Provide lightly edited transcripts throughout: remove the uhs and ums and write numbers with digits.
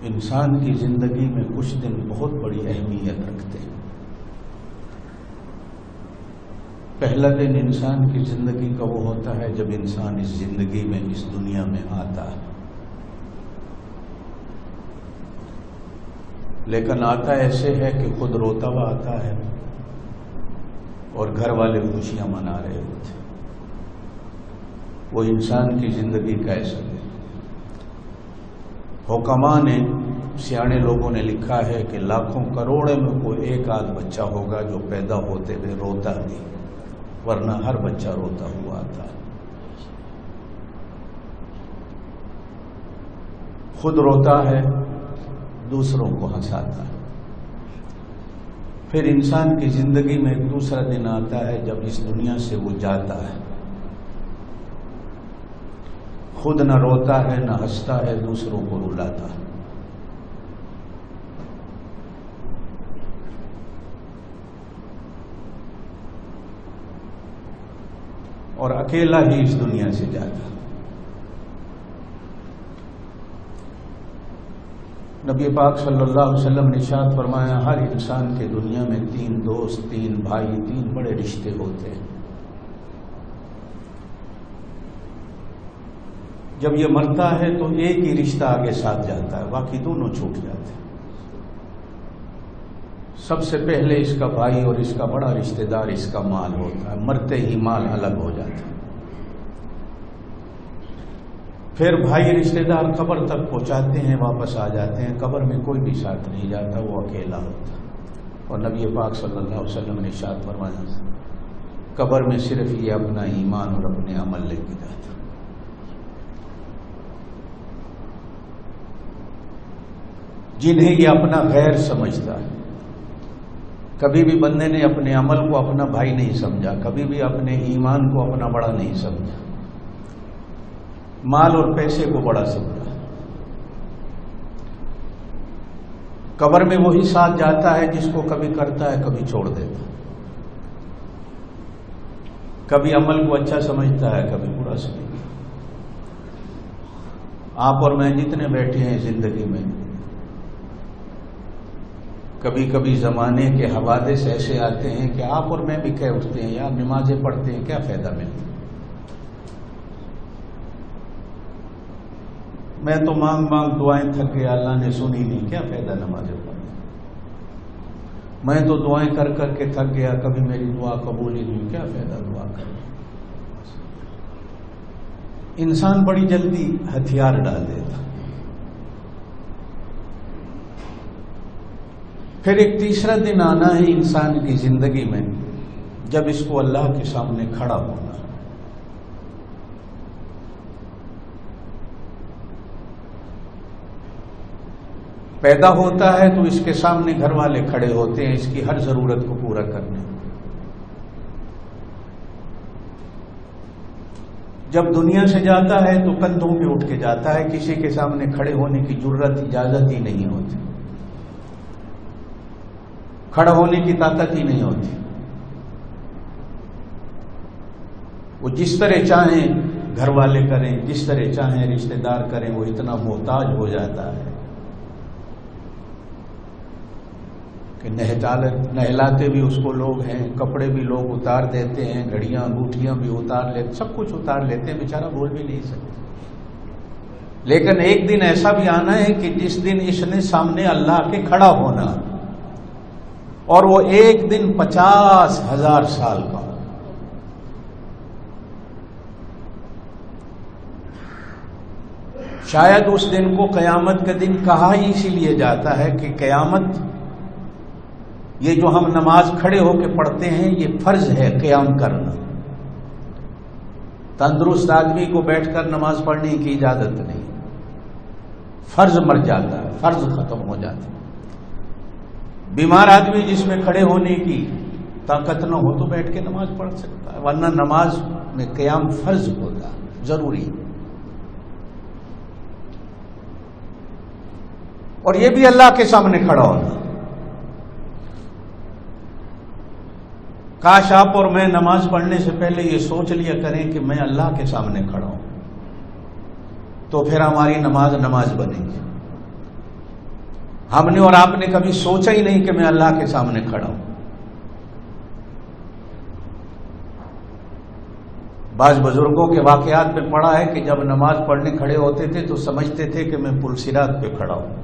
انسان کی زندگی میں کچھ دن بہت بڑی اہمیت رکھتے ہیں۔ پہلا دن انسان کی زندگی کا وہ ہوتا ہے جب انسان اس زندگی میں، اس دنیا میں آتا ہے، لیکن آتا ایسے ہے کہ خود روتا ہوا آتا ہے اور گھر والے خوشیاں منا رہے ہوتے ہیں۔ وہ انسان کی زندگی کا ایسا ہے۔ حکماء نے، سیانے لوگوں نے لکھا ہے کہ لاکھوں کروڑوں میں کوئی ایک آدھ بچہ ہوگا جو پیدا ہوتے ہوئے روتا نہیں، ورنہ ہر بچہ روتا ہوا آتا ہے۔ خود روتا ہے، دوسروں کو ہنساتا ہے۔ پھر انسان کی زندگی میں ایک دوسرا دن آتا ہے جب اس دنیا سے وہ جاتا ہے، خود نہ روتا ہے نہ ہنستا ہے، دوسروں کو رلاتا ہے۔ اور اکیلا ہی اس دنیا سے جاتا ہے۔ نبی پاک صلی اللہ علیہ وسلم نے ارشاد فرمایا، ہر انسان کے دنیا میں 3 دوست، 3 بھائی، 3 بڑے رشتے ہوتے ہیں۔ جب یہ مرتا ہے تو ایک ہی رشتہ آگے ساتھ جاتا ہے، باقی دونوں چھوٹ جاتے ہیں۔ سب سے پہلے اس کا بھائی اور اس کا بڑا رشتہ دار اس کا مال ہوتا ہے، مرتے ہی مال الگ ہو جاتا ہے۔ پھر بھائی رشتہ دار قبر تک پہنچاتے ہیں، واپس آ جاتے ہیں، قبر میں کوئی بھی ساتھ نہیں جاتا، وہ اکیلا ہوتا ہے۔ اور نبی پاک صلی اللہ علیہ وسلم نے ارشاد فرمایا، قبر میں صرف یہ اپنا ایمان اور اپنے عمل لے کے جاتا ہے۔ جنہیں یہ اپنا غیر سمجھتا ہے، کبھی بھی بندے نے اپنے عمل کو اپنا بھائی نہیں سمجھا، کبھی بھی اپنے ایمان کو اپنا بڑا نہیں سمجھا، مال اور پیسے کو بڑا سمجھا۔ قبر میں وہی ساتھ جاتا ہے جس کو کبھی کرتا ہے کبھی چھوڑ دیتا ہے، کبھی عمل کو اچھا سمجھتا ہے کبھی برا سمجھتا ہے۔ آپ اور میں جتنے بیٹھے ہیں زندگی میں، کبھی کبھی زمانے کے حوادث ایسے آتے ہیں کہ آپ اور میں بھی کہہ اٹھتے ہیں، یار نمازیں پڑھتے ہیں کیا فائدہ ملتا، میں تو مانگ مانگ دعائیں تھک گیا، اللہ نے سنی نہیں، کیا فائدہ نمازیں پڑھنے، میں تو دعائیں کر کر کے تھک گیا، کبھی میری دعا قبول ہی نہیں، کیا فائدہ دعا کرنے۔ انسان بڑی جلدی ہتھیار ڈال دیتا۔ پھر ایک تیسرا دن آنا ہے انسان کی زندگی میں جب اس کو اللہ کے سامنے کھڑا ہونا۔ پیدا ہوتا ہے تو اس کے سامنے گھر والے کھڑے ہوتے ہیں اس کی ہر ضرورت کو پورا کرنے۔ جب دنیا سے جاتا ہے تو کندھوں پہ اٹھ کے جاتا ہے، کسی کے سامنے کھڑے ہونے کی جرت، اجازت ہی نہیں ہوتی، کھڑا ہونے کی طاقت ہی نہیں ہوتی۔ وہ جس طرح چاہیں گھر والے کریں، جس طرح چاہیں رشتہ دار کریں، وہ اتنا محتاج ہو جاتا ہے کہ نہلاتے بھی اس کو لوگ ہیں، کپڑے بھی لوگ اتار دیتے ہیں، گھڑیاں انگوٹھیاں بھی اتار لیتے، سب کچھ اتار لیتے ہیں، بیچارہ بول بھی نہیں سکتے۔ لیکن ایک دن ایسا بھی آنا ہے کہ جس دن اس نے سامنے اللہ کے کھڑا ہونا، اور وہ ایک دن 50,000 سال کا۔ شاید اس دن کو قیامت کا دن کہا ہی اسی لیے جاتا ہے کہ قیامت، یہ جو ہم نماز کھڑے ہو کے پڑھتے ہیں یہ فرض ہے قیام کرنا۔ تندرست آدمی کو بیٹھ کر نماز پڑھنے کی اجازت نہیں، فرض مر جاتا ہے، فرض ختم ہو جاتا ہے۔ بیمار آدمی جس میں کھڑے ہونے کی طاقت نہ ہو تو بیٹھ کے نماز پڑھ سکتا ہے، ورنہ نماز میں قیام فرض ہوتا ہے، ضروری۔ اور یہ بھی اللہ کے سامنے کھڑا ہونا۔ کاش آپ اور میں نماز پڑھنے سے پہلے یہ سوچ لیا کریں کہ میں اللہ کے سامنے کھڑا ہوں، تو پھر ہماری نماز نماز بنے گی۔ ہم نے اور آپ نے کبھی سوچا ہی نہیں کہ میں اللہ کے سامنے کھڑا ہوں. بعض بزرگوں کے واقعات میں پڑھا ہے کہ جب نماز پڑھنے کھڑے ہوتے تھے تو سمجھتے تھے کہ میں پل صراط پہ کھڑا ہوں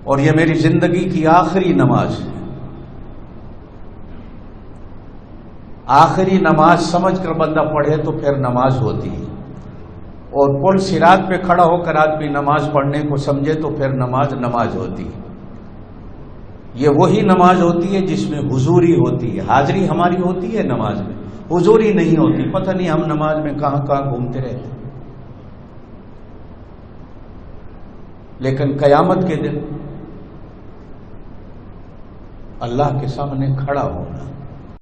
اور یہ میری زندگی کی آخری نماز ہے. آخری نماز سمجھ کر بندہ پڑھے تو پھر نماز ہوتی ہے، اور پل صراط پہ کھڑا ہو کر آدمی نماز پڑھنے کو سمجھے تو پھر نماز ہوتی ہے. یہ وہی نماز ہوتی ہے جس میں حضوری ہوتی ہے. حاضری ہماری ہوتی ہے نماز میں، حضوری نہیں ہوتی. پتہ نہیں ہم نماز میں کہاں کہاں گھومتے رہتے. لیکن قیامت کے دن اللہ کے سامنے کھڑا ہونا